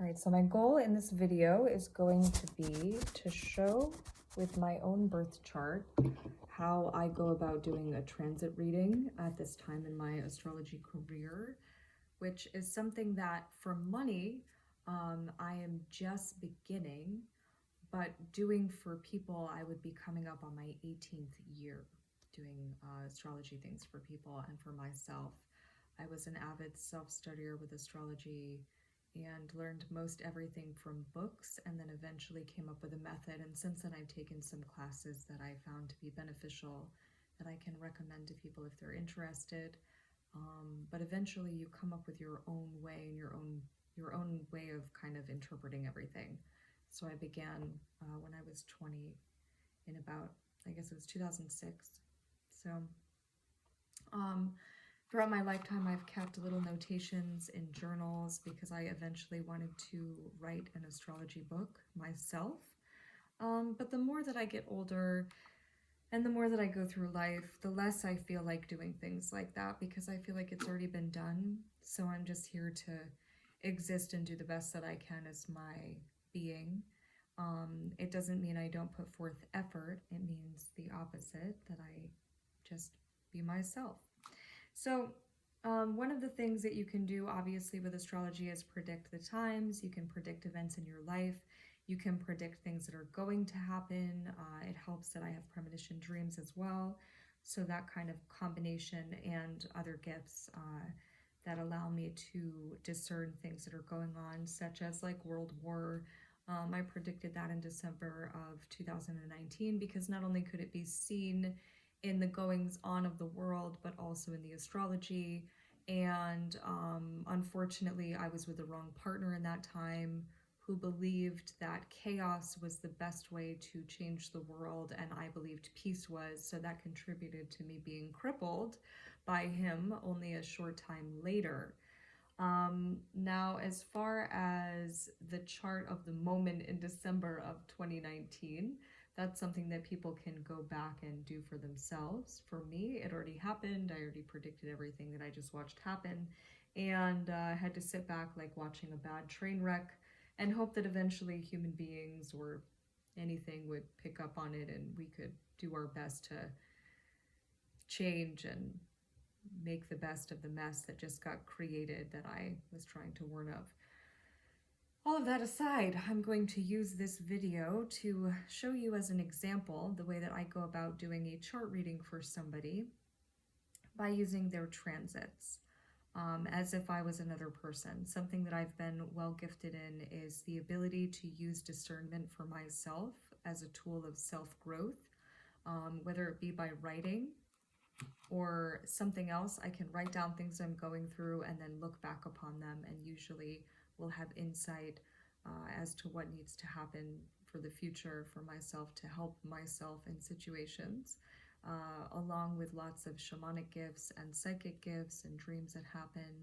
All right, so my goal in this video is going to be to show with my own birth chart how I go about doing a transit reading at this time in my astrology career, which is something that for money, I am just beginning, but doing for people, I would be coming up on my 18th year doing astrology things for people and for myself. I was an avid self-studier with astrology and learned most everything from books, and then eventually came up with a method. And since then, I've taken some classes that I found to be beneficial that I can recommend to people if they're interested. But eventually, you come up with your own way and your own way of kind of interpreting everything. So I began when I was 20 in about, I guess it was 2006. So throughout my lifetime, I've kept little notations in journals because I eventually wanted to write an astrology book myself. But the more that I get older and the more that I go through life, the less I feel like doing things like that because I feel like it's already been done. So I'm just here to exist and do the best that I can as my being. It doesn't mean I don't put forth effort. It means the opposite, that I just be myself. So one of the things that you can do, obviously, with astrology is predict the times. You can predict events in your life. You can predict things that are going to happen. It helps that I have premonition dreams as well. So that kind of combination and other gifts that allow me to discern things that are going on, such as like World War. I predicted that in December of 2019 because not only could it be seen in the goings on of the world, but also in the astrology. And unfortunately, I was with the wrong partner in that time who believed that chaos was the best way to change the world, and I believed peace was. So that contributed to me being crippled by him only a short time later. Now, as far as the chart of the moment in December of 2019, that's something that people can go back and do for themselves. For me, it already happened. I already predicted everything that I just watched happen, and had to sit back like watching a bad train wreck and hope that eventually human beings or anything would pick up on it and we could do our best to change and make the best of the mess that just got created that I was trying to warn of. All of that aside, I'm going to use this video to show you as an example the way that I go about doing a chart reading for somebody by using their transits, as if I was another person. Something that I've been well gifted in is the ability to use discernment for myself as a tool of self-growth, whether it be by writing or something else. I can write down things I'm going through and then look back upon them, and usually will have insight as to what needs to happen for the future for myself to help myself in situations, along with lots of shamanic gifts and psychic gifts and dreams that happen.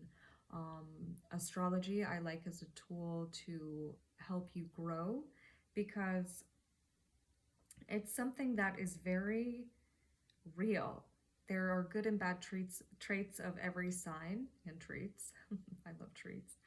Astrology I like as a tool to help you grow because it's something that is very real. There are good and bad traits of every sign, and treats, I love treats,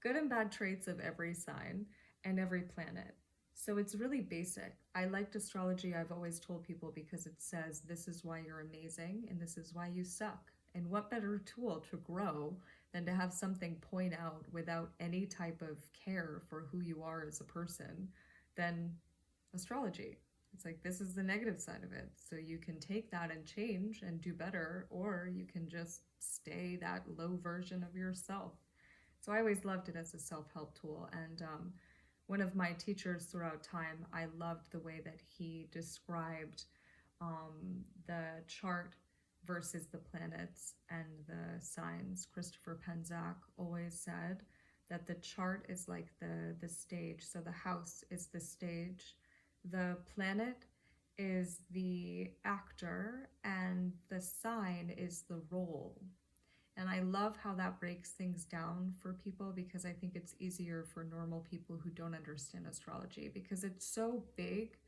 good and bad traits of every sign and every planet. So it's really basic. I liked astrology, I've always told people, because it says this is why you're amazing and this is why you suck. And what better tool to grow than to have something point out without any type of care for who you are as a person than astrology. It's like, this is the negative side of it. So you can take that and change and do better, or you can just stay that low version of yourself. So I always loved it as a self-help tool. And one of my teachers throughout time, I loved the way that he described the chart versus the planets and the signs. Christopher Penczak always said that the chart is like the stage. So the house is the stage, the planet is the actor, and the sign is the role. And I love how that breaks things down for people, because I think it's easier for normal people who don't understand astrology, because it's so big.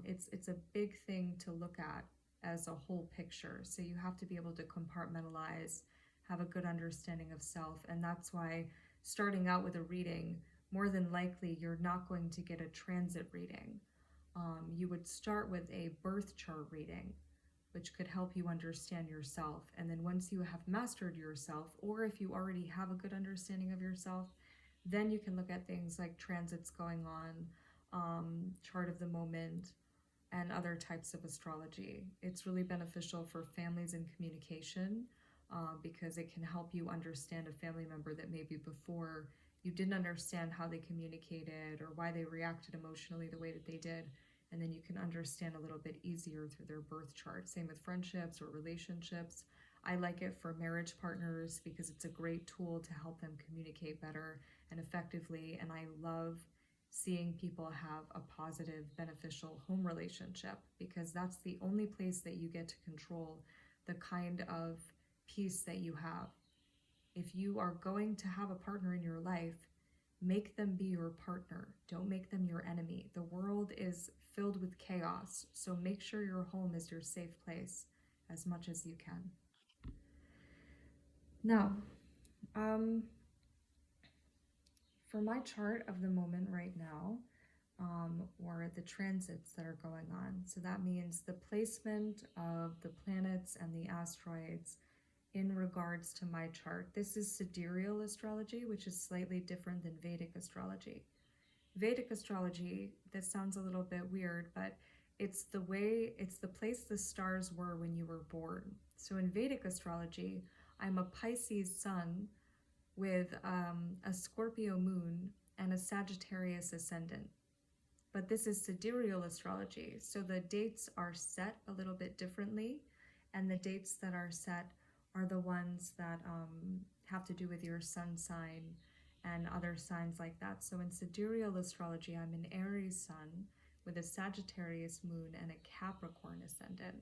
It's a big thing to look at as a whole picture. So you have to be able to compartmentalize, have a good understanding of self. And that's why starting out with a reading more than likely you're not going to get a transit reading. You would start with a birth chart reading, which could help you understand yourself. And then once you have mastered yourself, or if you already have a good understanding of yourself, then you can look at things like transits going on, chart of the moment, and other types of astrology. It's really beneficial for families and communication, because it can help you understand a family member that maybe before you didn't understand how they communicated or why they reacted emotionally the way that they did. And then you can understand a little bit easier through their birth chart. Same with friendships or relationships. I like it for marriage partners because it's a great tool to help them communicate better and effectively. And I love seeing people have a positive, beneficial home relationship, because that's the only place that you get to control the kind of peace that you have. If you are going to have a partner in your life, make them be your partner. Don't make them your enemy. The world is filled with chaos, so make sure your home is your safe place as much as you can. Now, for my chart of the moment right now, or the transits that are going on. So that means the placement of the planets and the asteroids in regards to my chart. This is sidereal astrology, which is slightly different than Vedic astrology. Vedic astrology, this sounds a little bit weird, but it's the place the stars were when you were born. So in Vedic astrology, I'm a Pisces sun with a Scorpio moon and a Sagittarius ascendant. But this is sidereal astrology, so the dates are set a little bit differently, and the dates that are set are the ones that have to do with your sun sign and other signs like that. So in sidereal astrology, I'm an Aries sun with a Sagittarius moon and a Capricorn ascendant.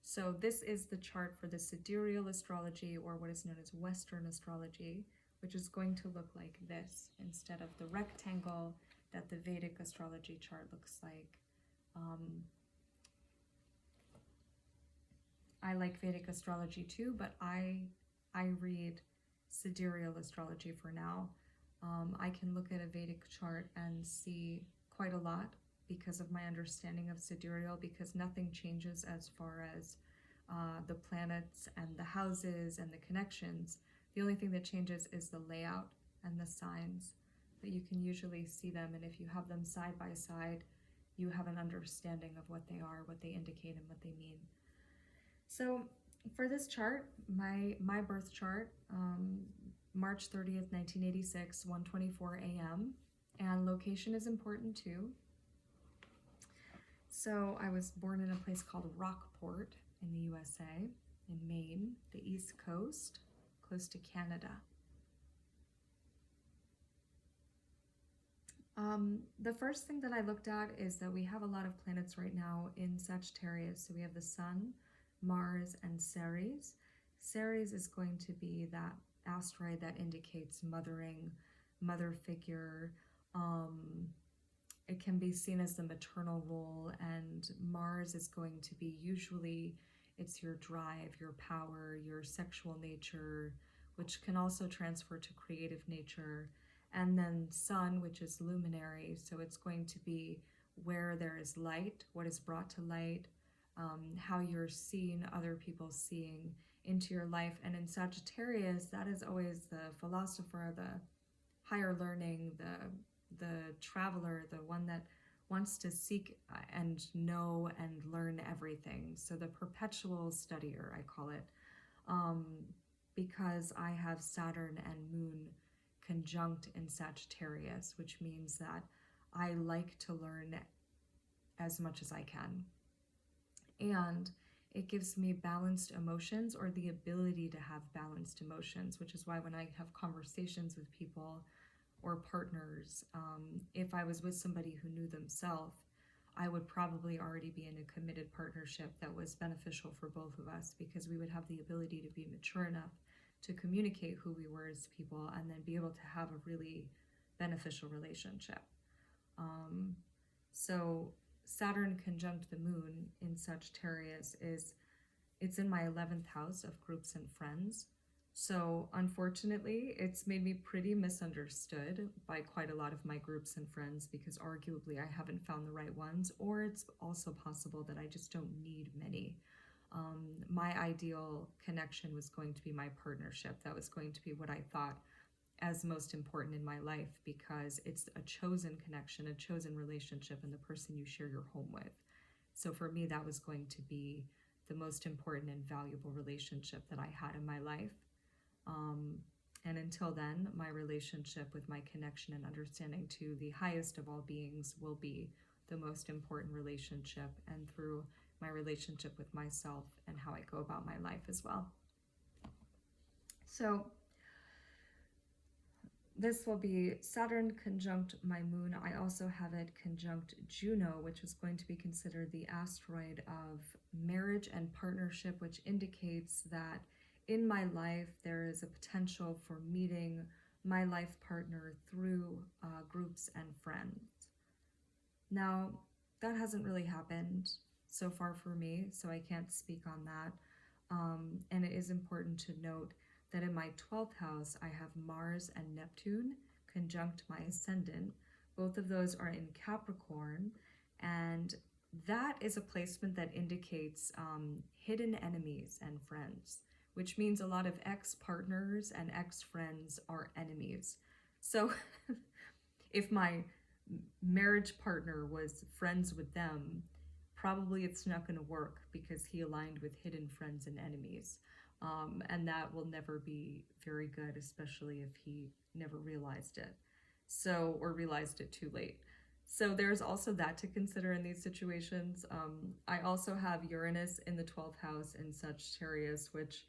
So this is the chart for the sidereal astrology, or what is known as Western astrology, which is going to look like this instead of the rectangle that the Vedic astrology chart looks like. I like Vedic astrology too, but I read sidereal astrology for now. I can look at a Vedic chart and see quite a lot because of my understanding of sidereal, because nothing changes as far as the planets and the houses and the connections. The only thing that changes is the layout and the signs, but you can usually see them, and if you have them side by side, you have an understanding of what they are, what they indicate, and what they mean. So for this chart, my birth chart, March 30th, 1986, 1:24 a.m., and location is important too. So I was born in a place called Rockport in the USA, in Maine, the East Coast, close to Canada. The first thing that I looked at is that we have a lot of planets right now in Sagittarius. So we have the Sun, Mars, and Ceres. Ceres is going to be that asteroid that indicates mothering, mother figure. It can be seen as the maternal role, and Mars is going to be usually, it's your drive, your power, your sexual nature, which can also transfer to creative nature. And then Sun, which is luminary, so it's going to be where there is light, what is brought to light, how you're seeing other people seeing into your life. And in Sagittarius, that is always the philosopher, the higher learning, the traveler, the one that wants to seek and know and learn everything. So the perpetual studier, I call it, because I have Saturn and Moon conjunct in Sagittarius, which means that I like to learn as much as I can. And it gives me balanced emotions, or the ability to have balanced emotions, which is why when I have conversations with people or partners, if I was with somebody who knew themselves, I would probably already be in a committed partnership that was beneficial for both of us, because we would have the ability to be mature enough to communicate who we were as people and then be able to have a really beneficial relationship. So Saturn conjunct the Moon in Sagittarius it's in my 11th house of groups and friends. So, unfortunately, it's made me pretty misunderstood by quite a lot of my groups and friends because arguably I haven't found the right ones, or it's also possible that I just don't need many. My ideal connection was going to be my partnership. That was going to be what I thought as most important in my life because it's a chosen connection, a chosen relationship, and the person you share your home with. So for me, that was going to be the most important and valuable relationship that I had in my life. Um, and until then, my relationship with my connection and understanding to the highest of all beings will be the most important relationship, and through my relationship with myself and how I go about my life as well. So, this will be Saturn conjunct my moon. I also have it conjunct Juno, which is going to be considered the asteroid of marriage and partnership, which indicates that in my life there is a potential for meeting my life partner through groups and friends. Now, that hasn't really happened so far for me, so I can't speak on that. And it is important to note that in my 12th house, I have Mars and Neptune conjunct my ascendant. Both of those are in Capricorn, and that is a placement that indicates hidden enemies and friends, which means a lot of ex-partners and ex-friends are enemies. So if my marriage partner was friends with them, probably it's not going to work because he aligned with hidden friends and enemies. And that will never be very good, especially if he never realized it. So, or realized it too late. So there's also that to consider in these situations. I also have Uranus in the 12th house in Sagittarius, which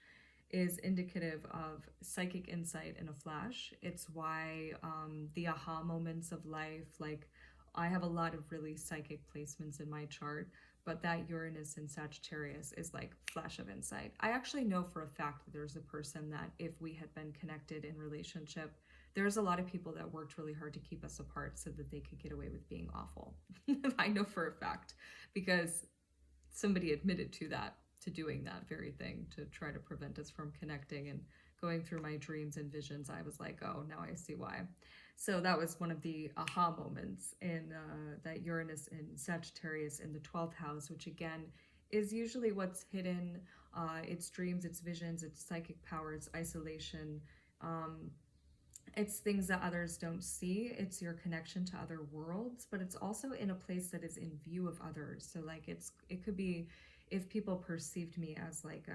is indicative of psychic insight in a flash. It's why the aha moments of life, like I have a lot of really psychic placements in my chart, but that Uranus in Sagittarius is like flash of insight. I actually know for a fact that there's a person that if we had been connected in relationship, there's a lot of people that worked really hard to keep us apart so that they could get away with being awful. I know for a fact because somebody admitted to doing that very thing to try to prevent us from connecting. And going through my dreams and visions, I was like, oh, now I see why. So that was one of the aha moments in that Uranus in Sagittarius in the 12th house, which again is usually what's hidden. It's dreams, it's visions, it's psychic power, it's isolation. It's things that others don't see. It's your connection to other worlds, but it's also in a place that is in view of others. So like it could be if people perceived me as like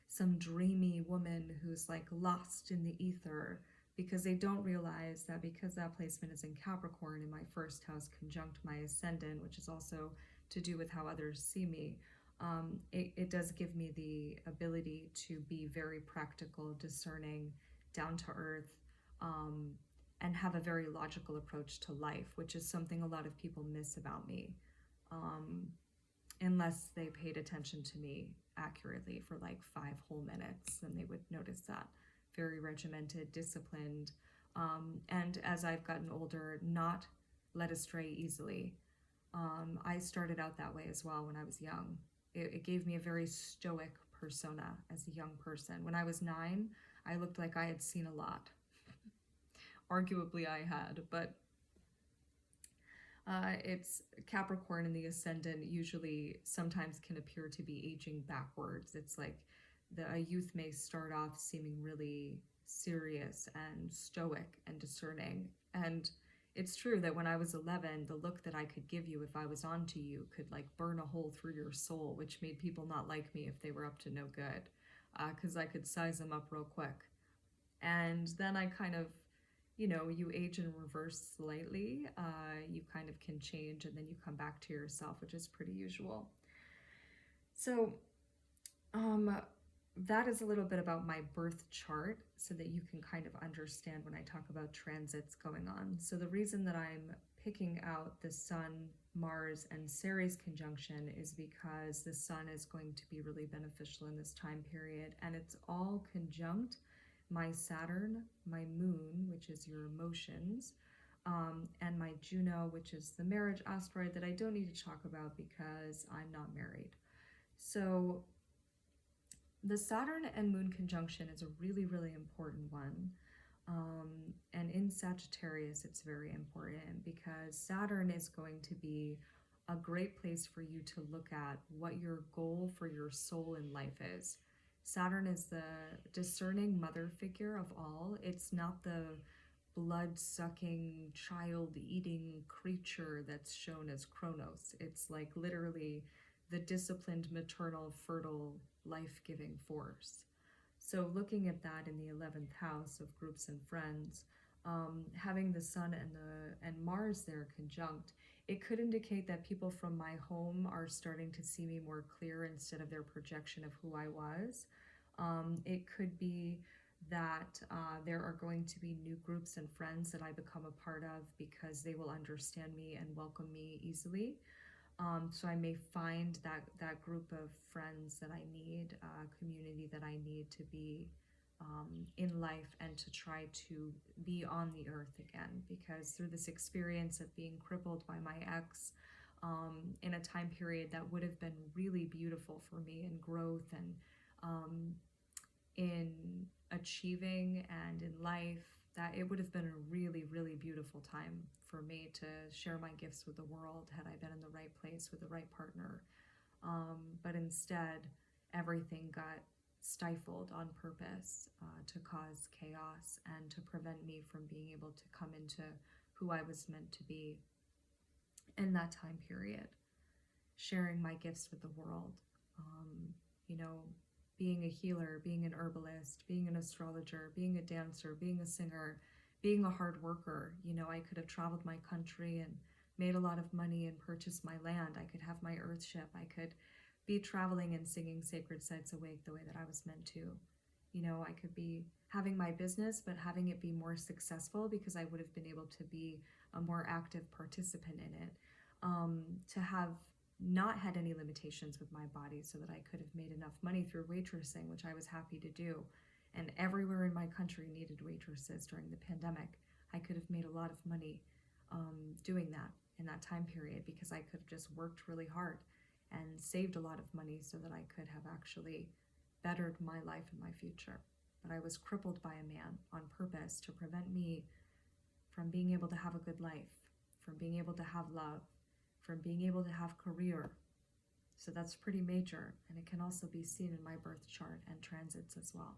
some dreamy woman who's like lost in the ether, because they don't realize that because that placement is in Capricorn in my first house conjunct my ascendant, which is also to do with how others see me. It does give me the ability to be very practical, discerning, down to earth, um, and have a very logical approach to life, which is something a lot of people miss about me, unless they paid attention to me accurately for like 5 whole minutes, then they would notice that. Very regimented, disciplined, and as I've gotten older, not led astray easily. I started out that way as well when I was young. It gave me a very stoic persona as a young person. When I was 9, I looked like I had seen a lot. Arguably I had, but it's Capricorn in the ascendant usually sometimes can appear to be aging backwards. It's like a youth may start off seeming really serious and stoic and discerning. And it's true that when I was 11, the look that I could give you if I was onto you could like burn a hole through your soul, which made people not like me if they were up to no good, because I could size them up real quick. And then I kind of, you age in reverse slightly. You kind of can change and then you come back to yourself, which is pretty usual. So, that is a little bit about my birth chart so that you can kind of understand when I talk about transits going on. So the reason that I'm picking out the Sun, Mars, and Ceres conjunction is because the Sun is going to be really beneficial in this time period, and it's all conjunct my Saturn, my Moon, which is your emotions, and my Juno, which is the marriage asteroid that I don't need to talk about because I'm not married. So The Saturn and Moon conjunction is a really, really important one. And in Sagittarius, it's very important because Saturn is going to be a great place for you to look at what your goal for your soul in life is. Saturn is the discerning mother figure of all. It's not the blood sucking, child eating creature that's shown as Kronos. It's like literally the disciplined, maternal, fertile, life giving force. So, looking at that in the 11th house of groups and friends, having the Sun and Mars there conjunct, it could indicate that people from my home are starting to see me more clear instead of their projection of who I was. It could be that there are going to be new groups and friends that I become a part of because they will understand me and welcome me easily. So I may find that group of friends that I need, community that I need to be in life and to try to be on the earth again. Because through this experience of being crippled by my ex in a time period that would have been really beautiful for me in growth and in achieving and in life, that it would have been a really, really beautiful time for me to share my gifts with the world had I been in the right place with the right partner. But instead, everything got stifled on purpose to cause chaos and to prevent me from being able to come into who I was meant to be in that time period, sharing my gifts with the world. You know, being a healer, being an herbalist, being an astrologer, being a dancer, being a singer, being a hard worker. You know, I could have traveled my country and made a lot of money and purchased my land. I could have my earthship. I could be traveling and singing sacred sites awake the way that I was meant to. You know, I could be having my business, but having it be more successful because I would have been able to be a more active participant in it. To have not had any limitations with my body so that I could have made enough money through waitressing, which I was happy to do. And everywhere in my country needed waitresses during the pandemic. I could have made a lot of money doing that in that time period because I could have just worked really hard and saved a lot of money so that I could have actually bettered my life and my future. But I was crippled by a man on purpose to prevent me from being able to have a good life, from being able to have love, from being able to have career. So that's pretty major, and it can also be seen in my birth chart and transits as well.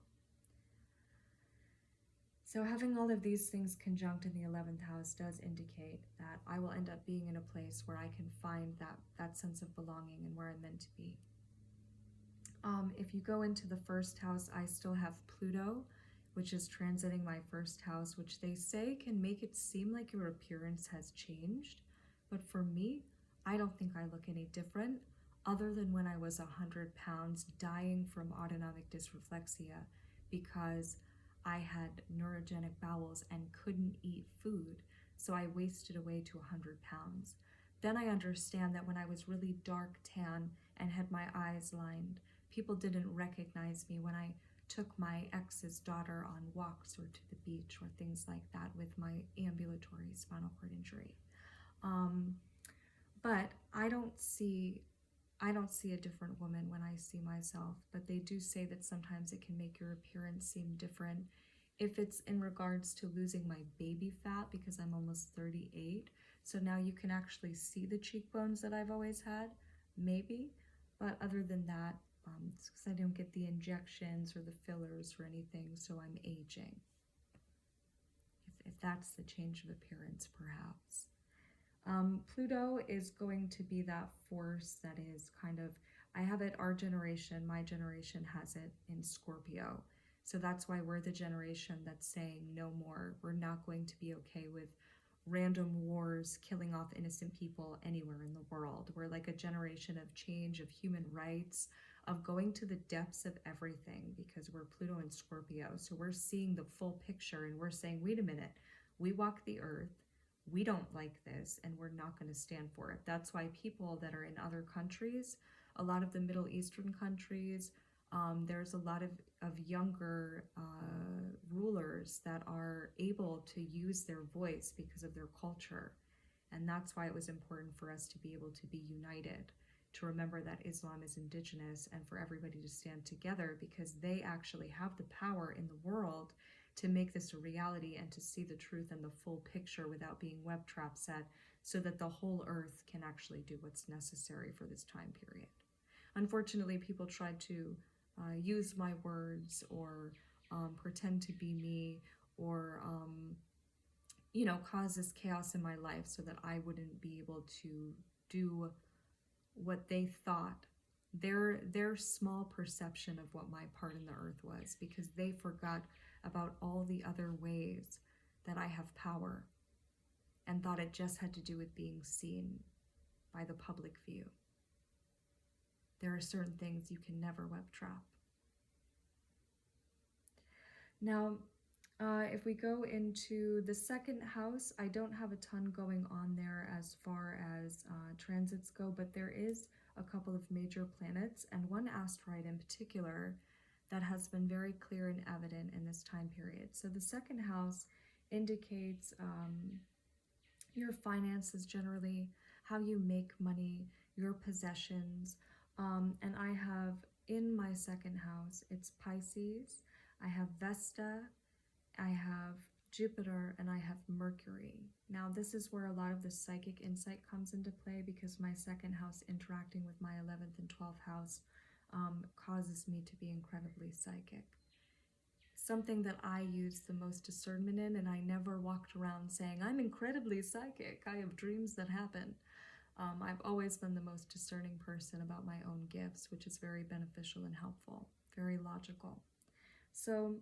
So having all of these things conjunct in the 11th house does indicate that I will end up being in a place where I can find that sense of belonging and where I'm meant to be. If you go into the first house, I still have Pluto, which is transiting my first house, which they say can make it seem like your appearance has changed. But for me, I don't think I look any different other than when I was 100 pounds dying from autonomic dysreflexia because I had neurogenic bowels and couldn't eat food. So I wasted away to 100 pounds. Then I understand that when I was really dark tan and had my eyes lined, people didn't recognize me when I took my ex's daughter on walks or to the beach or things like that with my ambulatory spinal cord injury. But I don't see a different woman when I see myself, but they do say that sometimes it can make your appearance seem different. If it's in regards to losing my baby fat because I'm almost 38, so now you can actually see the cheekbones that I've always had, maybe. But other than that, it's because I don't get the injections or the fillers or anything, so I'm aging. If that's the change of appearance, perhaps. Pluto is going to be that force that is kind of, I have it, our generation, my generation has it in Scorpio. So that's why we're the generation that's saying no more. We're not going to be okay with random wars killing off innocent people anywhere in the world. We're like a generation of change, of human rights, of going to the depths of everything because we're Pluto and Scorpio. So we're seeing the full picture and we're saying, wait a minute, we walk the earth. We don't like this and we're not going to stand for it. That's why people that are in other countries, a lot of the Middle Eastern countries, there's a lot of younger rulers that are able to use their voice because of their culture. And that's why it was important for us to be able to be united. to remember that Islam is indigenous and for everybody to stand together, because they actually have the power in the world to make this a reality and to see the truth and the full picture without being web trap set, so that the whole earth can actually do what's necessary for this time period. Unfortunately, people try to use my words or pretend to be me, or cause this chaos in my life so that I wouldn't be able to do what they thought, their small perception of what my part in the earth was, because they forgot about all the other ways that I have power and thought it just had to do with being seen by the public view. There are certain things you can never web trap. Now, if we go into the second house, I don't have a ton going on there as far as transits go, but there is a couple of major planets and one asteroid in particular that has been very clear and evident in this time period. So the second house indicates your finances generally, how you make money, your possessions. And I have in my second house, it's Pisces, I have Vesta, I have Jupiter, and I have Mercury. Now this is where a lot of the psychic insight comes into play, because my second house interacting with my 11th and 12th house causes me to be incredibly psychic. Something that I use the most discernment in, and I never walked around saying, I'm incredibly psychic, I have dreams that happen. I've always been the most discerning person about my own gifts, which is very beneficial and helpful, very logical. So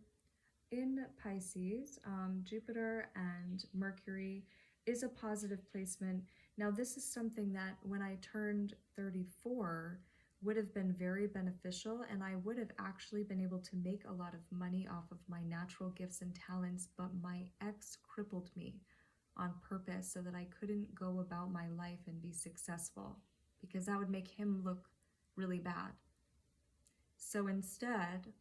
in Pisces, Jupiter and Mercury is a positive placement. Now this is something that when I turned 34 would have been very beneficial, and I would have actually been able to make a lot of money off of my natural gifts and talents, but my ex crippled me on purpose so that I couldn't go about my life and be successful, because that would make him look really bad. So instead,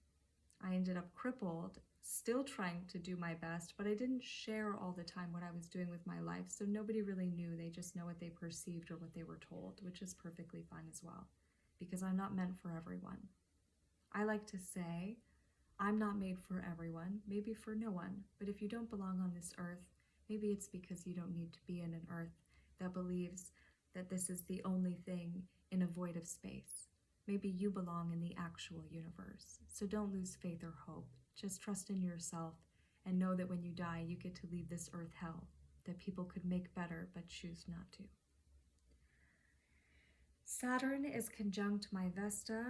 I ended up crippled, still trying to do my best, but I didn't share all the time what I was doing with my life, so nobody really knew. They just know what they perceived or what they were told, which is perfectly fine as well, because I'm not meant for everyone. I like to say, I'm not made for everyone, maybe for no one, but if you don't belong on this earth, maybe it's because you don't need to be in an earth that believes that this is the only thing in a void of space. Maybe you belong in the actual universe. So don't lose faith or hope. Just trust in yourself and know that when you die, you get to leave this earth hell that people could make better but choose not to. Saturn is conjunct my Vesta.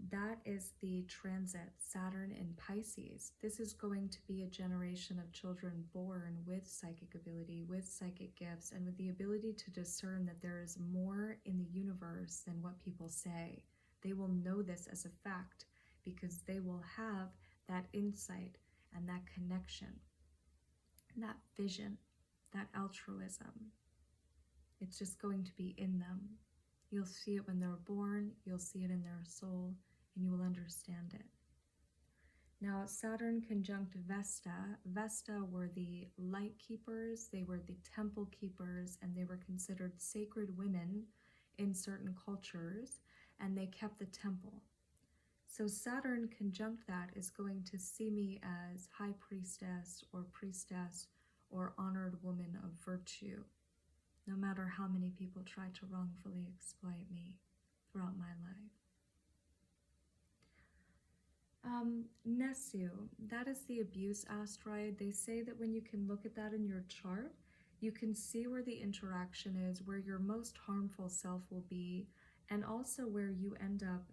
That is the transit, Saturn in Pisces. This is going to be a generation of children born with psychic ability, with psychic gifts, and with the ability to discern that there is more in the universe than what people say. They will know this as a fact because they will have that insight and that connection, that vision, that altruism. It's just going to be in them. You'll see it when they're born, you'll see it in their soul, and you will understand it. Now, Saturn conjunct Vesta. Vesta were the light keepers, they were the temple keepers, and they were considered sacred women in certain cultures, and they kept the temple. So Saturn conjunct that is going to see me as high priestess or honored woman of virtue, no matter how many people try to wrongfully exploit me throughout my life. Nesu, that is the abuse asteroid. They say that when you can look at that in your chart, you can see where the interaction is, where your most harmful self will be, and also where you end up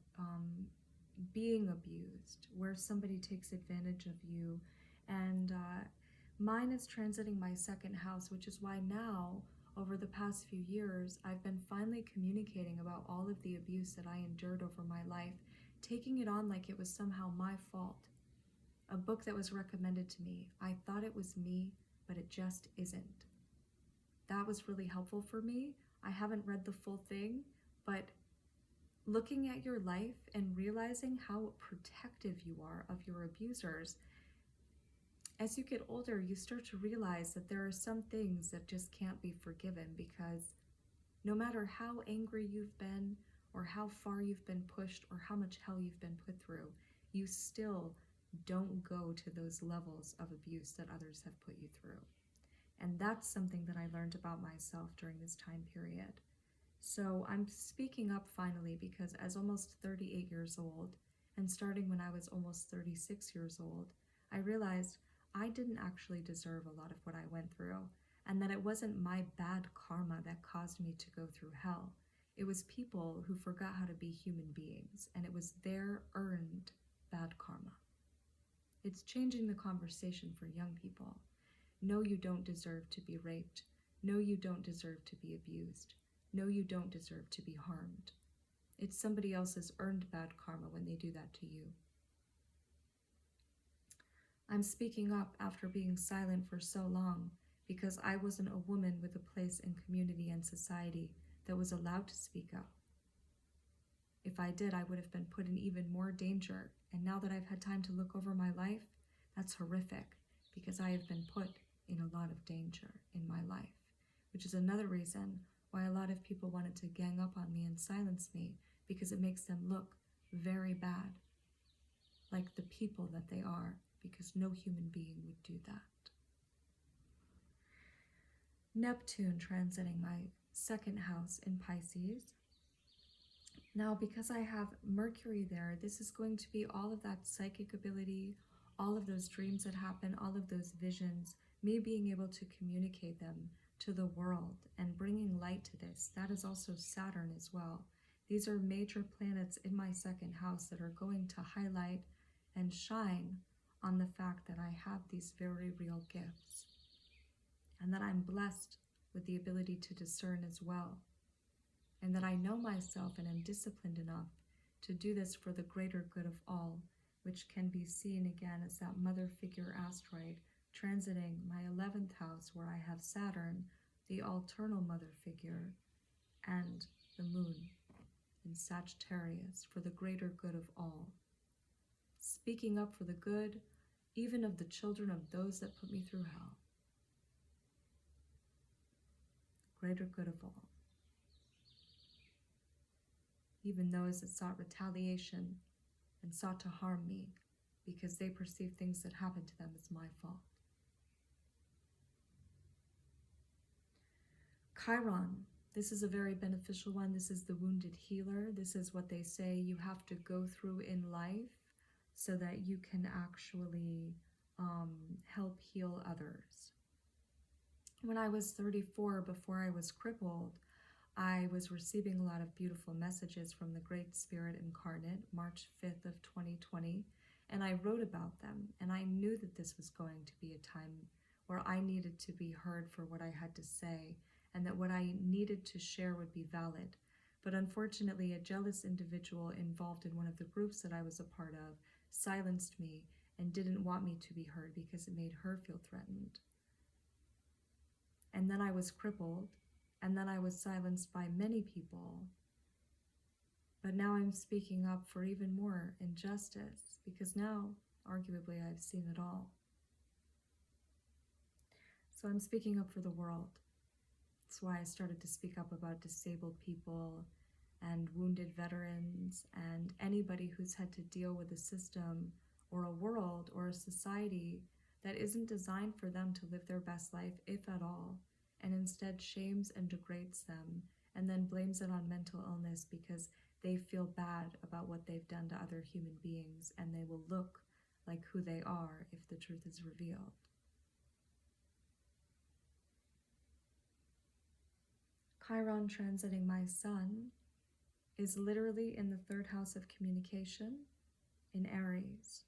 being abused, where somebody takes advantage of you. And mine is transiting my second house, which is why now, over the past few years, I've been finally communicating about all of the abuse that I endured over my life, taking it on like it was somehow my fault. A book that was recommended to me, I thought it was me, but it just isn't. That was really helpful for me. I haven't read the full thing, but looking at your life and realizing how protective you are of your abusers, as you get older, you start to realize that there are some things that just can't be forgiven, because no matter how angry you've been or how far you've been pushed or how much hell you've been put through, you still don't go to those levels of abuse that others have put you through. And that's something that I learned about myself during this time period. So I'm speaking up finally because as almost 38 years old, and starting when I was almost 36 years old, I realized I didn't actually deserve a lot of what I went through, and that it wasn't my bad karma that caused me to go through hell. It was people who forgot how to be human beings, and it was their earned bad karma. It's changing the conversation for young people. No, you don't deserve to be raped. No, you don't deserve to be abused. No, you don't deserve to be harmed. It's somebody else's earned bad karma when they do that to you. I'm speaking up after being silent for so long because I wasn't a woman with a place in community and society that was allowed to speak up. If I did, I would have been put in even more danger, and now that I've had time to look over my life, that's horrific because I have been put in a lot of danger in my life, which is another reason why a lot of people wanted to gang up on me and silence me, because it makes them look very bad, like the people that they are, because no human being would do that. Neptune transiting my second house in Pisces. Now, because I have Mercury there, this is going to be all of that psychic ability, all of those dreams that happen, all of those visions, me being able to communicate them to the world and bringing light to this. That is also Saturn as well. These are major planets in my second house that are going to highlight and shine on the fact that I have these very real gifts and that I'm blessed with the ability to discern as well, and that I know myself and am disciplined enough to do this for the greater good of all, which can be seen again as that mother figure asteroid transiting my 11th house, where I have Saturn, the alternal mother figure, and the moon in Sagittarius for the greater good of all. Speaking up for the good, even of the children of those that put me through hell. Greater good of all. Even those that sought retaliation and sought to harm me because they perceive things that happened to them as my fault. Chiron, this is a very beneficial one. This is the wounded healer. This is what they say you have to go through in life so that you can actually help heal others. When I was 34, before I was crippled, I was receiving a lot of beautiful messages from the Great Spirit Incarnate, March 5th of 2020, and I wrote about them, and I knew that this was going to be a time where I needed to be heard for what I had to say, and that what I needed to share would be valid. But unfortunately, a jealous individual involved in one of the groups that I was a part of silenced me and didn't want me to be heard because it made her feel threatened. And then I was crippled, and then I was silenced by many people. But now I'm speaking up for even more injustice, because now, arguably, I've seen it all. So I'm speaking up for the world. That's why I started to speak up about disabled people and wounded veterans and anybody who's had to deal with a system or a world or a society that isn't designed for them to live their best life, if at all, and instead shames and degrades them and then blames it on mental illness because they feel bad about what they've done to other human beings, and they will look like who they are if the truth is revealed. Chiron transiting my sun is literally in the third house of communication in Aries.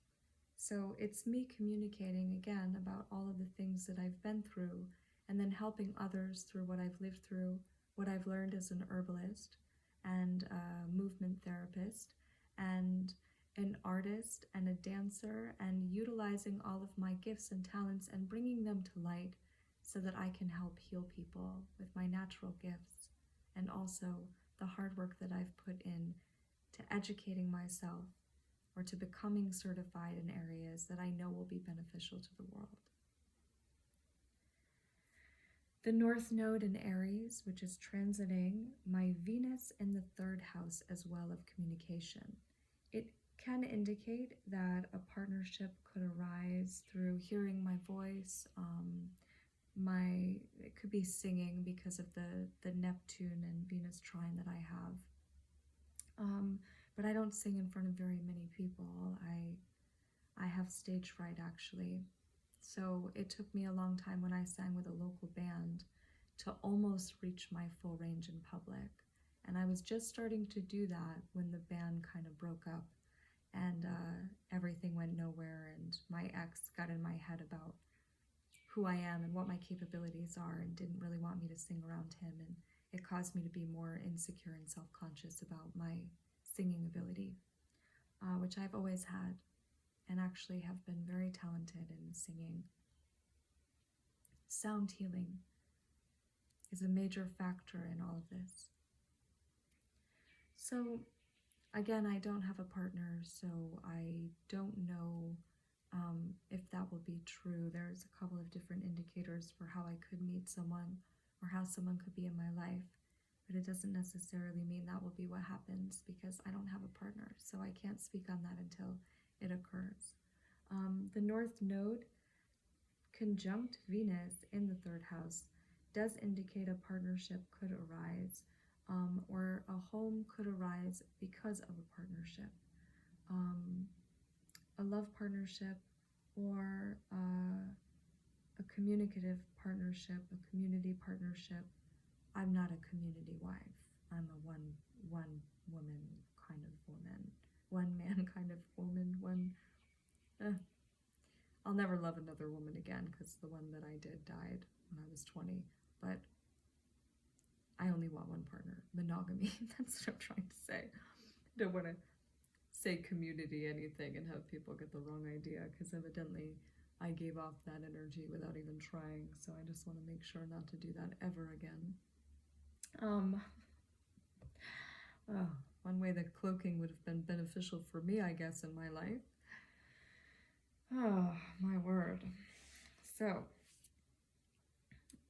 So it's me communicating again about all of the things that I've been through and then helping others through what I've lived through, what I've learned as an herbalist and a movement therapist and an artist and a dancer, and utilizing all of my gifts and talents and bringing them to light so that I can help heal people with my natural gifts, and also the hard work that I've put in to educating myself or to becoming certified in areas that I know will be beneficial to the world. The North Node in Aries, which is transiting my Venus in the third house as well of communication. It can indicate that a partnership could arise through hearing my voice. It could be singing because of the Neptune and Venus trine that I have. But I don't sing in front of very many people. I have stage fright, actually. So it took me a long time when I sang with a local band to almost reach my full range in public. And I was just starting to do that when the band kind of broke up and everything went nowhere, and my ex got in my head about who I am and what my capabilities are and didn't really want me to sing around him, and it caused me to be more insecure and self-conscious about my singing ability, which I've always had and actually have been very talented in singing. Sound healing is a major factor in all of this. So again, I don't have a partner, so I don't know if that will be true. There's a couple of different indicators for how I could meet someone or how someone could be in my life, but it doesn't necessarily mean that will be what happens because I don't have a partner, so I can't speak on that until it occurs. The North Node conjunct Venus in the third house does indicate a partnership could arise, or a home could arise because of a partnership, a love partnership, or a communicative partnership, a community partnership. I'm not a community wife. I'm a one woman kind of woman, one man kind of woman. I'll never love another woman again because the one that I did died when I was 20. But I only want one partner. Monogamy. That's what I'm trying to say. I don't want to say community anything and have people get the wrong idea, because evidently I gave off that energy without even trying. So I just want to make sure not to do that ever again. One way that cloaking would have been beneficial for me, I guess, in my life. Oh, my word. So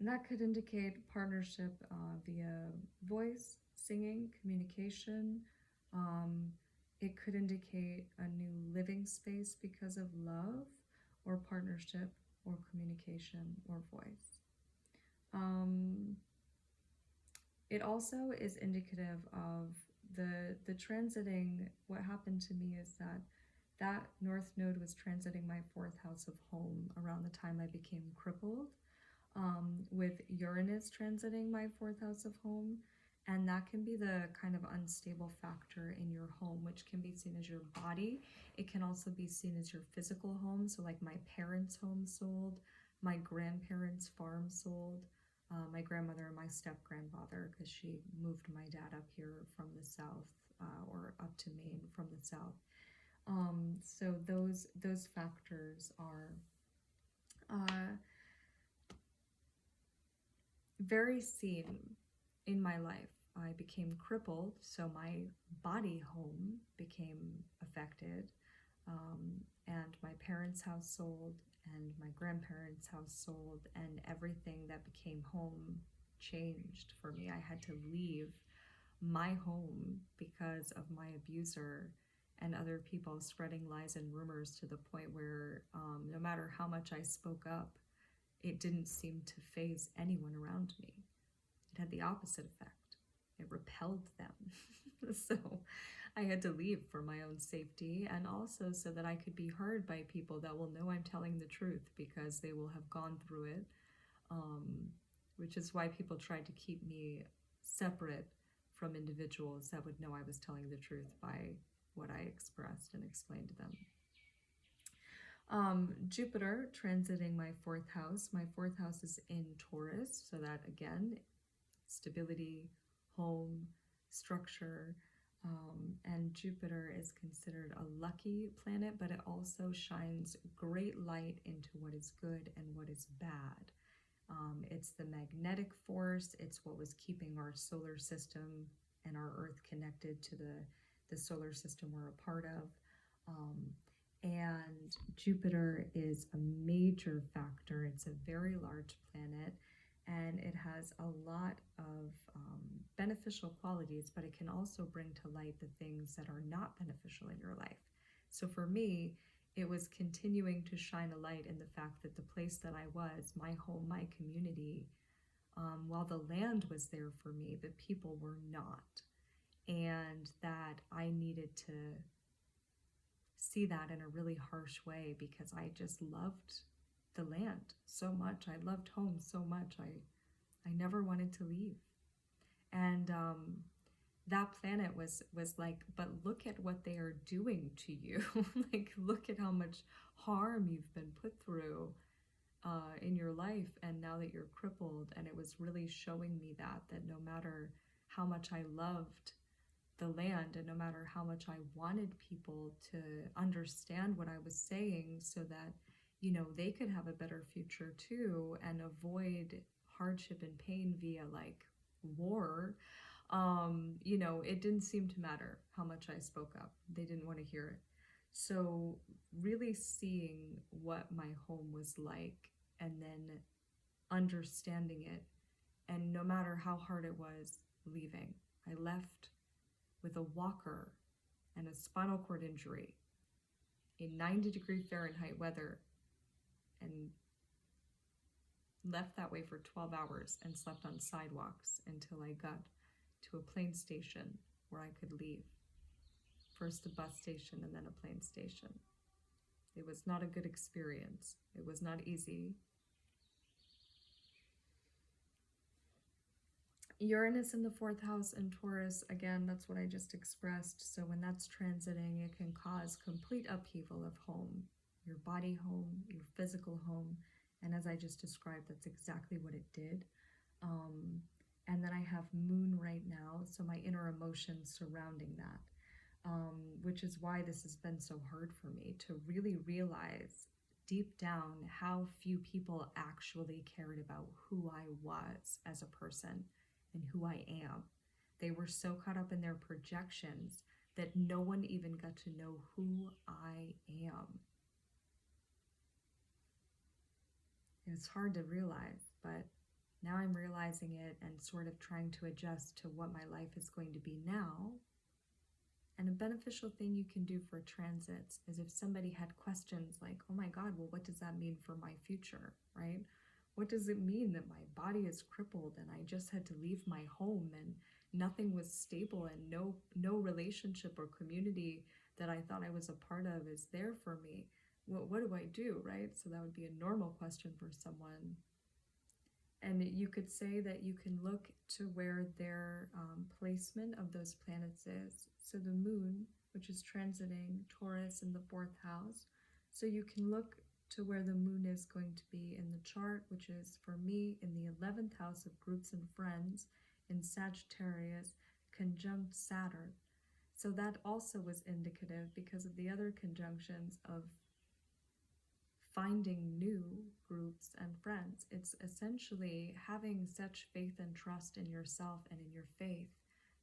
that could indicate partnership via voice, singing, communication. It could indicate a new living space because of love or partnership or communication or voice. It also is indicative of the transiting. What happened to me is that North Node was transiting my fourth house of home around the time I became crippled, with Uranus transiting my fourth house of home. And that can be the kind of unstable factor in your home, which can be seen as your body. It can also be seen as your physical home. So like my parents' home sold, my grandparents' farm sold, my grandmother and my step-grandfather, because she moved my dad up here from the south, or up to Maine from the south. So those factors are very seen in my life. I became crippled, so my body home became affected, and my parents' house sold, and my grandparents' house sold, and everything that became home changed for me. I had to leave my home because of my abuser and other people spreading lies and rumors, to the point where no matter how much I spoke up, it didn't seem to faze anyone around me. It had the opposite effect. It repelled them. So I had to leave for my own safety, and also so that I could be heard by people that will know I'm telling the truth, because they will have gone through it, which is why people tried to keep me separate from individuals that would know I was telling the truth by what I expressed and explained to them. Jupiter transiting my fourth house. My fourth house is in Taurus, so that again, stability, home, structure, and Jupiter is considered a lucky planet, but it also shines great light into what is good and what is bad. It's the magnetic force. It's what was keeping our solar system and our Earth connected to the solar system we're a part of. And Jupiter is a major factor. It's a very large planet, and it has a lot of beneficial qualities, but it can also bring to light the things that are not beneficial in your life. So for me, it was continuing to shine a light in the fact that the place that I was, my home, my community, while the land was there for me, the people were not. And that I needed to see that in a really harsh way, because I just loved the land so much. I loved home so much. I never wanted to leave. And that planet was like, but look at what they are doing to you. Like, look at how much harm you've been put through in your life, and now that you're crippled. And it was really showing me that no matter how much I loved the land, and no matter how much I wanted people to understand what I was saying, so that, you know, they could have a better future too and avoid hardship and pain via like war, you know, it didn't seem to matter how much I spoke up. They didn't want to hear it. So really seeing what my home was like, and then understanding it, and no matter how hard it was leaving, I left with a walker and a spinal cord injury in 90-degree Fahrenheit weather, and left that way for 12 hours and slept on sidewalks until I got to a plane station where I could leave. First a bus station and then a plane station. It was not a good experience. It was not easy. Uranus in the 4th house and Taurus, again, that's what I just expressed. So when that's transiting, it can cause complete upheaval of home, your body home, your physical home. And as I just described, that's exactly what it did. And then I have Moon right now, so my inner emotions surrounding that, which is why this has been so hard for me to really realize deep down how few people actually cared about who I was as a person and who I am. They were so caught up in their projections that no one even got to know who I am. It's hard to realize, but now I'm realizing it and sort of trying to adjust to what my life is going to be now. And a beneficial thing you can do for transits is if somebody had questions like, oh my God, well, what does that mean for my future, right? What does it mean that my body is crippled and I just had to leave my home and nothing was stable, and no relationship or community that I thought I was a part of is there for me? What do I do, right? So that would be a normal question for someone. And you could say that you can look to where their placement of those planets is. So the moon, which is transiting Taurus in the 4th house. So you can look to where the moon is going to be in the chart, which is, for me, in the 11th house of groups and friends, in Sagittarius, conjunct Saturn. So that also was indicative because of the other conjunctions of finding new groups and friends. It's essentially having such faith and trust in yourself and in your faith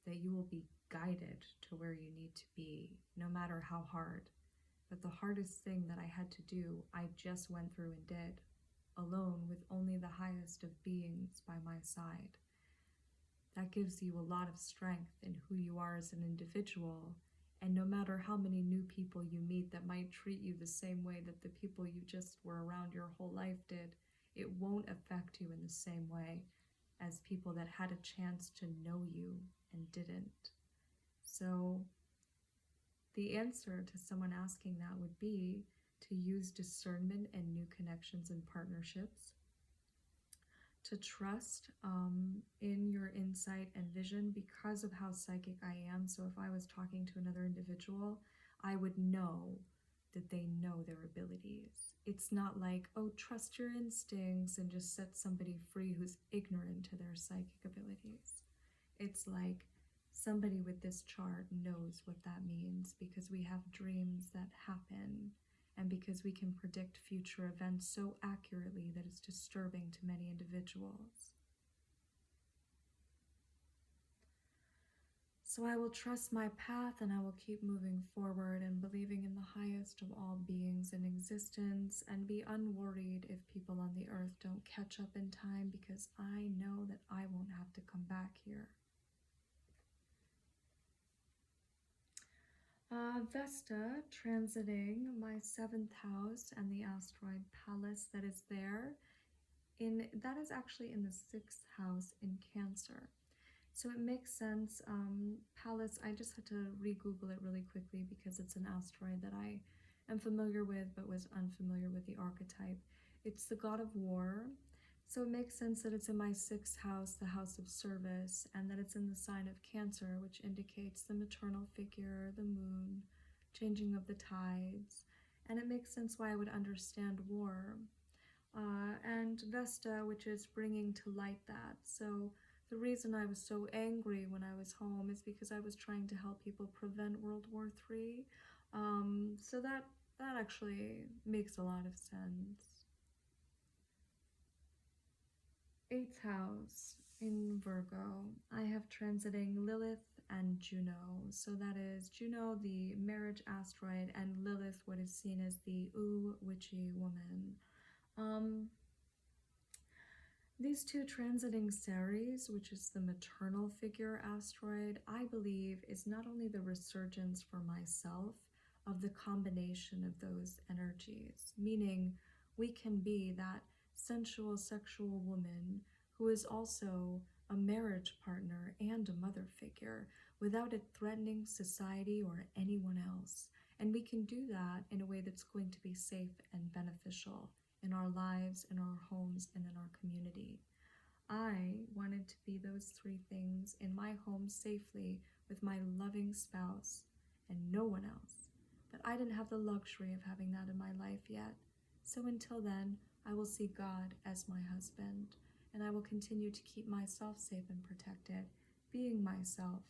that you will be guided to where you need to be, no matter how hard. But the hardest thing that I had to do, I just went through and did, alone with only the highest of beings by my side. That gives you a lot of strength in who you are as an individual. And no matter how many new people you meet that might treat you the same way that the people you just were around your whole life did, it won't affect you in the same way as people that had a chance to know you and didn't. So the answer to someone asking that would be to use discernment and new connections and partnerships, to trust in your insight and vision because of how psychic I am. So if I was talking to another individual, I would know that they know their abilities. It's not like, oh, trust your instincts and just set somebody free who's ignorant to their psychic abilities. It's like somebody with this chart knows what that means, because we have dreams that happen, and because we can predict future events so accurately that it's disturbing to many individuals. So I will trust my path and I will keep moving forward and believing in the highest of all beings in existence and be unworried if people on the earth don't catch up in time, because I know that I won't have to come back here. Vesta transiting my 7th house and the asteroid Pallas that is there. That is actually in the 6th house in Cancer. So it makes sense. Pallas, I just had to re-Google it really quickly because it's an asteroid that I am familiar with but was unfamiliar with the archetype. It's the god of war. So it makes sense that it's in my 6th house, the house of service, and that it's in the sign of Cancer, which indicates the maternal figure, the moon, changing of the tides. And it makes sense why I would understand war. And Vesta, which is bringing to light that. So the reason I was so angry when I was home is because I was trying to help people prevent World War III. So that actually makes a lot of sense. 8th house in Virgo, I have transiting Lilith and Juno. So that is Juno, the marriage asteroid, and Lilith, what is seen as the witchy woman. These two transiting Ceres, which is the maternal figure asteroid, I believe is not only the resurgence for myself of the combination of those energies, meaning we can be that sensual, sexual woman who is also a marriage partner and a mother figure without it threatening society or anyone else. And we can do that in a way that's going to be safe and beneficial in our lives, in our homes, and in our community. I wanted to be those 3 things in my home safely with my loving spouse and no one else. But I didn't have the luxury of having that in my life yet. So until then, I will see God as my husband, and I will continue to keep myself safe and protected, being myself.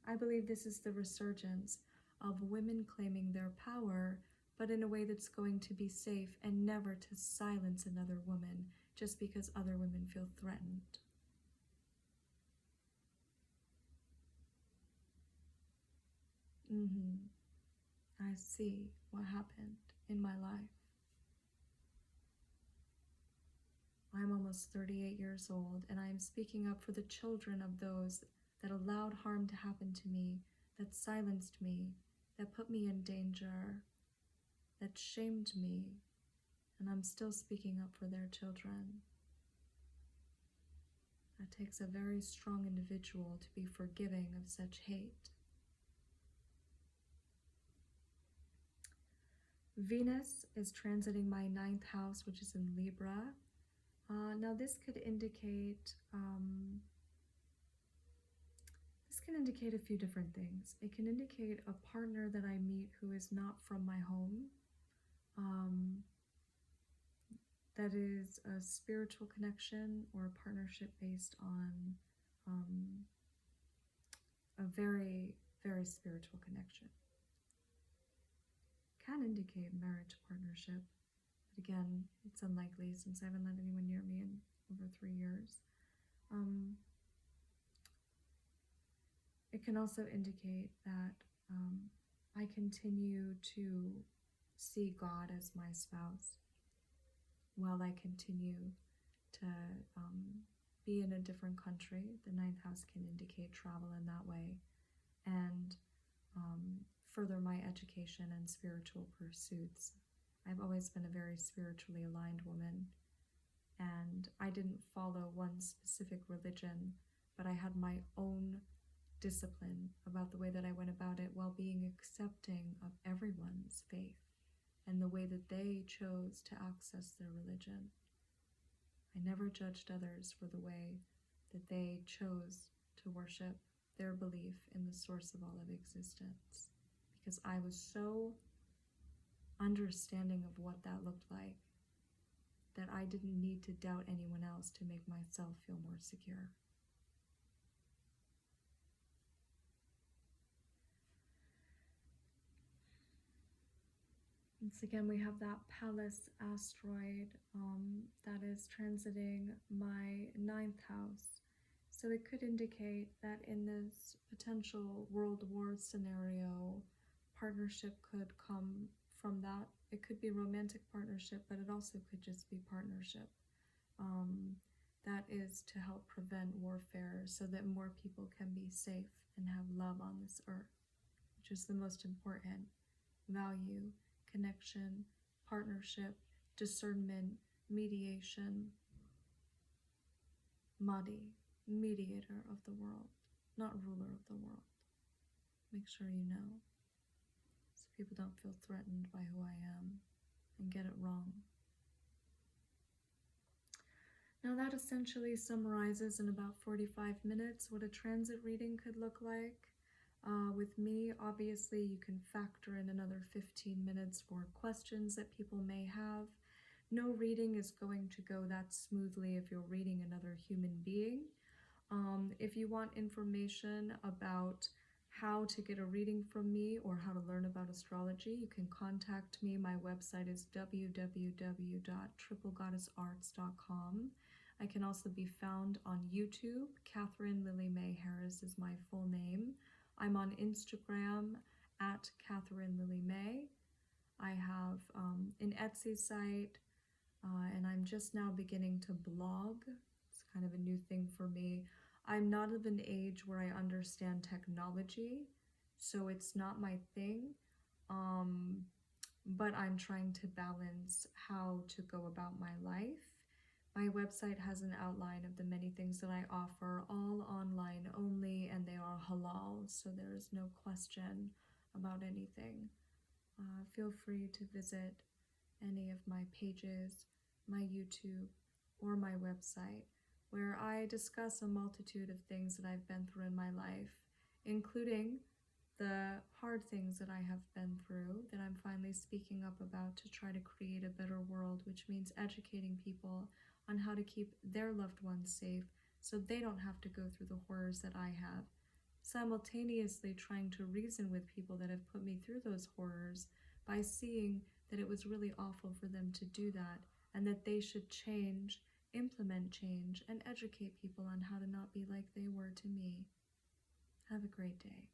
I believe this is the resurgence of women claiming their power, but in a way that's going to be safe and never to silence another woman just because other women feel threatened. I see what happened in my life. I'm almost 38 years old, and I am speaking up for the children of those that allowed harm to happen to me, that silenced me, that put me in danger, that shamed me, and I'm still speaking up for their children. That takes a very strong individual to be forgiving of such hate. Venus is transiting my 9th house, which is in Libra. Now this could indicate a few different things. It can indicate a partner that I meet who is not from my home, that is a spiritual connection or a partnership based on a very, very spiritual connection. Can indicate marriage partnership, but again, it's unlikely since I haven't let anyone near me in over 3 years. It can also indicate that I continue to see God as my spouse while I continue to be in a different country. The 9th house can indicate travel in that way, and further my education and spiritual pursuits. I've always been a very spiritually aligned woman, and I didn't follow one specific religion, but I had my own discipline about the way that I went about it while being accepting of everyone's faith and the way that they chose to access their religion. I never judged others for the way that they chose to worship their belief in the source of all of existence, because I was so understanding of what that looked like that I didn't need to doubt anyone else to make myself feel more secure. Once again, we have that Pallas asteroid that is transiting my 9th house. So it could indicate that in this potential world war scenario, partnership could come from that. It could be romantic partnership, but it also could just be partnership. Um, that is to help prevent warfare so that more people can be safe and have love on this earth, which is the most important value, connection, partnership, discernment, mediation, Mahdi, mediator of the world, not ruler of the world. Make sure you know, so people don't feel threatened by who I am and get it wrong. Now that essentially summarizes in about 45 minutes what a transit reading could look like. With me, obviously, you can factor in another 15 minutes for questions that people may have. No reading is going to go that smoothly if you're reading another human being. If you want information about how to get a reading from me or how to learn about astrology, you can contact me. My website is www.triplegoddessarts.com. I can also be found on YouTube. Catherine Lily May Harris is my full name. I'm on Instagram at Catherine Lily May. I have an Etsy site, and I'm just now beginning to blog. It's kind of a new thing for me. I'm not of an age where I understand technology, so it's not my thing. But I'm trying to balance how to go about my life. My website has an outline of the many things that I offer, all online only, and they are halal, so there is no question about anything. Feel free to visit any of my pages, my YouTube, or my website, where I discuss a multitude of things that I've been through in my life, including the hard things that I have been through that I'm finally speaking up about to try to create a better world, which means educating people on how to keep their loved ones safe so they don't have to go through the horrors that I have. Simultaneously trying to reason with people that have put me through those horrors by seeing that it was really awful for them to do that and that they should change, implement change, and educate people on how to not be like they were to me. Have a great day.